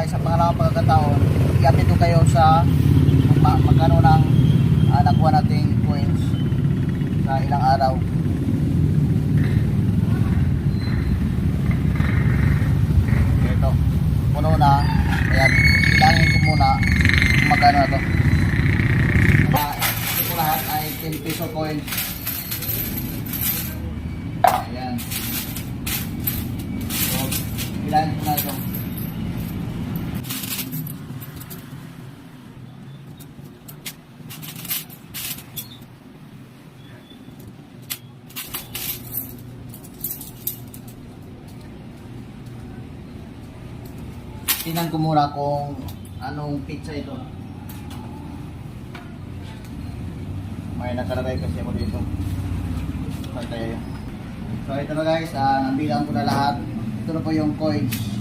guys, sa pangalawang pagkakataon, i-update ko kayo sa magkano ng nakuha nating coins sa ilang araw. Ito, puno na. Kaya bilangin ko muna kung magkano na to. Ito lahat ay 10 peso coins. Ayan. So, bilangin ko na ito. Tingnan ko muna kung anong pizza ito. May nakalagay kasi ako dito. So ito na guys, nabilang ko na lahat. Ito na po yung coins.